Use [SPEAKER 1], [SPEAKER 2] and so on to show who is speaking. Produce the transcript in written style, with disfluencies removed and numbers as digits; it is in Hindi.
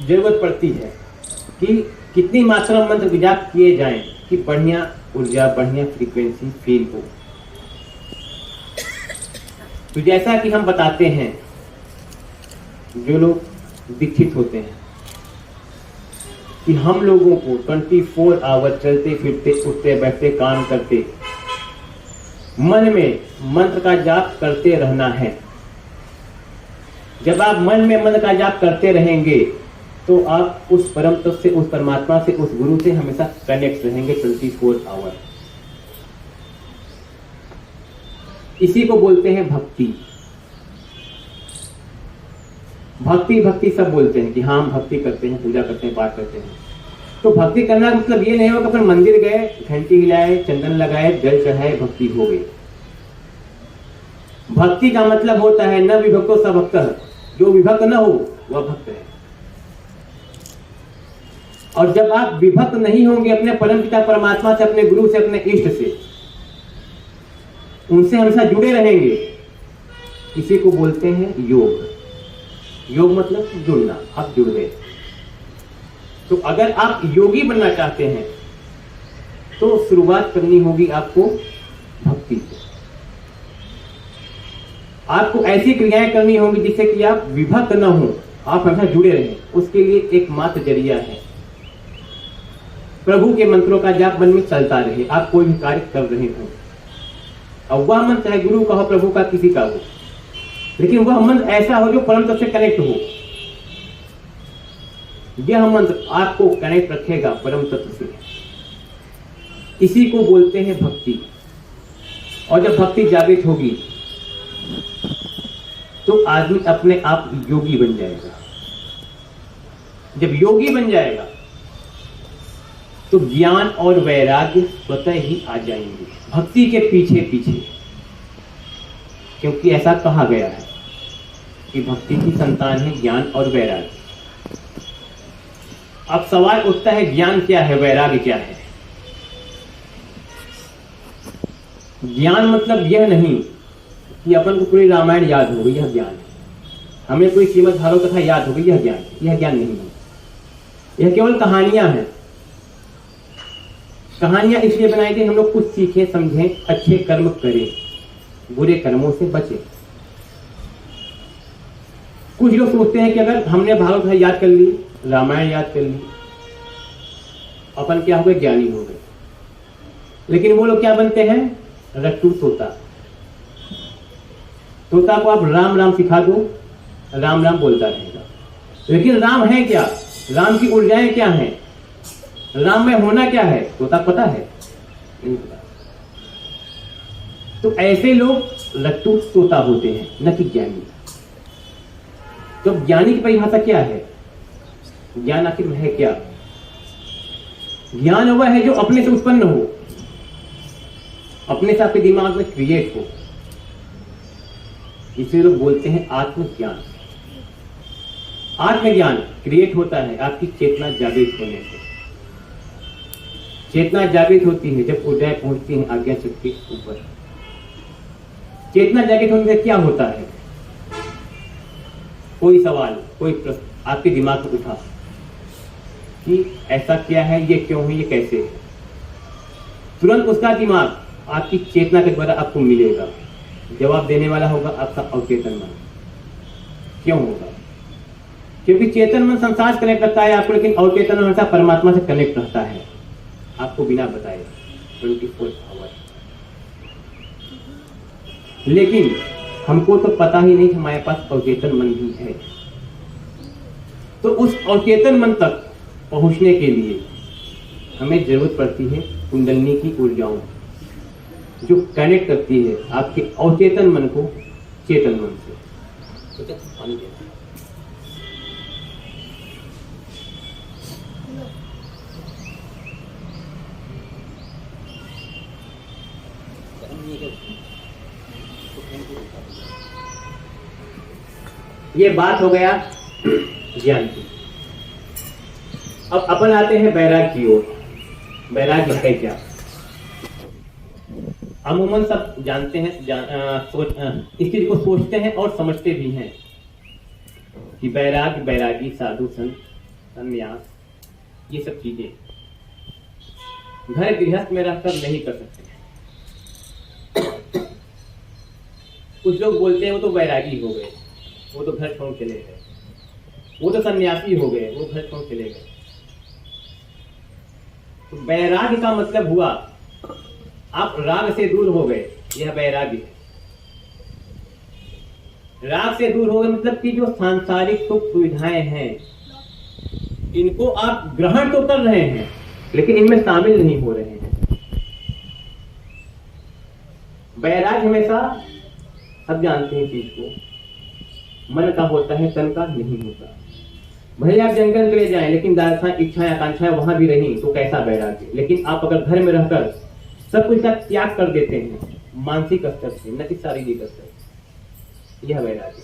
[SPEAKER 1] जरूरत पड़ती है कि कितनी मात्रा में मंत्र जाप किए जाएं कि बढ़िया ऊर्जा, बढ़िया फ्रीक्वेंसी फील हो। तो जैसा कि हम बताते हैं, जो लोग दीक्षित होते हैं, कि हम लोगों को 24 आवर चलते फिरते, उठते बैठते, काम करते, मन में मंत्र का जाप करते रहना है। जब आप मन में मंत्र का जाप करते रहेंगे तो आप उस परम तत्व से, उस परमात्मा से, उस गुरु से हमेशा कनेक्ट रहेंगे 24 आवर। इसी को बोलते हैं भक्ति। भक्ति भक्ति सब बोलते हैं कि हाँ हम भक्ति करते हैं, पूजा करते हैं, पाठ करते हैं। तो भक्ति करना का मतलब ये नहीं होगा कि अपन मंदिर गए, घंटी हिलाए, चंदन लगाए, जल चढ़ाए, भक्ति हो गई। भक्ति का मतलब होता है न विभक्तो स भक्त, जो विभक्त न हो वह भक्त है। और जब आप विभक्त नहीं होंगे अपने परम पिता परमात्मा से, अपने गुरु से, अपने इष्ट से, उनसे हमेशा जुड़े रहेंगे, इसी को बोलते हैं योग। योग मतलब जुड़ना, आप जुड़ गए। तो अगर आप योगी बनना चाहते हैं तो शुरुआत करनी होगी आपको भक्ति से। आपको ऐसी क्रियाएं करनी होंगी जिससे कि आप विभक्त न हो, आप हमेशा जुड़े रहें। उसके लिए एकमात्र जरिया है प्रभु के मंत्रों का जाप मन में चलता रहे। आप कोई भी कार्य कर रहे हो, अब वह मंत्र चाहे गुरु का हो, प्रभु का, किसी का हो, लेकिन वह मंत्र ऐसा हो जो परम तत्व से कनेक्ट हो। यह मंत्र आपको कनेक्ट रखेगा परम तत्व से। इसी को बोलते हैं भक्ति। और जब भक्ति जागृत होगी तो आदमी अपने आप योगी बन जाएगा। जब योगी बन जाएगा तो ज्ञान और वैराग्य स्वतः ही आ जाएंगे भक्ति के पीछे पीछे, क्योंकि ऐसा कहा गया है कि भक्ति की संतान है ज्ञान और वैराग्य। अब सवाल उठता है, ज्ञान क्या है, वैराग्य क्या है? ज्ञान मतलब यह नहीं कि अपन को पूरी रामायण याद हो गई, यह ज्ञान है। हमें कोई श्रीमद् भागवत कथा याद हो गई, यह ज्ञान है। यह ज्ञान नहीं है, यह केवल कहानियां हैं। कहानियां इसलिए बनाई गई हम लोग कुछ सीखें, समझें, अच्छे कर्म करें, बुरे कर्मों से बचें। कुछ लोग सोचते हैं कि अगर हमने भागवत याद कर ली, रामायण याद कर ली, अपन क्या हो गए, ज्ञानी हो गए। लेकिन वो लोग क्या बनते हैं, रट्टू तोता। तोता को आप राम राम सिखा दो, राम राम बोलता रहेगा। लेकिन राम है क्या, राम की ऊर्जाएं क्या हैं, राम में होना क्या है, तोता पता है? नहीं पता। तो ऐसे लोग रट्टू तोता होते हैं, न कि ज्ञानी। तो ज्ञानी की परिभाषा क्या है? ज्ञान आखिर है क्या? ज्ञान वह है जो अपने से उत्पन्न हो, अपने से आपके दिमाग में क्रिएट हो। इसे लोग बोलते हैं आत्मज्ञान। आत्मज्ञान क्रिएट होता है आपकी चेतना जागृत होने से। चेतना जागृत होती है जब ऊर्जाएं पहुंचती हैं आज्ञा शक्ति ऊपर। चेतना जागृत होने से क्या होता है? कोई सवाल, कोई प्रश्न आपके दिमाग में उठा कि ऐसा क्या है, ये क्यों है, ये कैसे है, तुरंत उसका दिमाग आपकी चेतना के द्वारा आपको मिलेगा। जवाब देने वाला होगा आपका अवचेतन मन। क्यों होगा? क्योंकि चेतन मन संसार से कनेक्ट रखता है आपको, लेकिन अवचेतन मन हमेशा परमात्मा से कनेक्ट रहता है आपको बिना बताए 24 आवर। लेकिन हमको तो पता ही नहीं कि हमारे पास अवचेतन मन भी है। तो उस अवचेतन मन तक पहुंचने के लिए हमें जरूरत पड़ती है कुंडलिनी की ऊर्जाओं, जो कनेक्ट करती है आपके अवचेतन मन को चेतन मन से। तो पानी देना। ये बात हो गया ज्ञान की। अब अपन आते हैं वैराग्य की ओर। वैराग्य है क्या? अमूमन सब जानते हैं, इस चीज को सोचते हैं और समझते भी हैं कि वैराग्य, वैरागी, साधु संत संन्यास, ये सब चीजें घर गृहस्थ में रहकर नहीं कर सकते। कुछ लोग बोलते हैं वो तो वैरागी हो गए, वो तो घर छोड़ चले गए, वो तो सन्यासी हो गए, वो घर छोड़ चले गए। तो वैराग्य का मतलब हुआ आप राग से दूर हो गए, यह वैराग्य है। राग से दूर हो गए मतलब कि जो सांसारिक सुख सुविधाएं हैं इनको आप ग्रहण तो कर रहे हैं लेकिन इनमें शामिल नहीं हो रहे हैं। वैराग्य हमेशा, सब जानते हैं चीज को, मन का होता है, तन का नहीं होता। भले आप जंगल चले जाएं लेकिन इच्छाएं आकांक्षाएं वहां भी रही तो कैसा वैराग्य। लेकिन आप अगर घर में रहकर सब कुछ का त्याग कर देते हैं मानसिक स्तर से, न कि शारीरिक स्तर से, यह वैराग्य।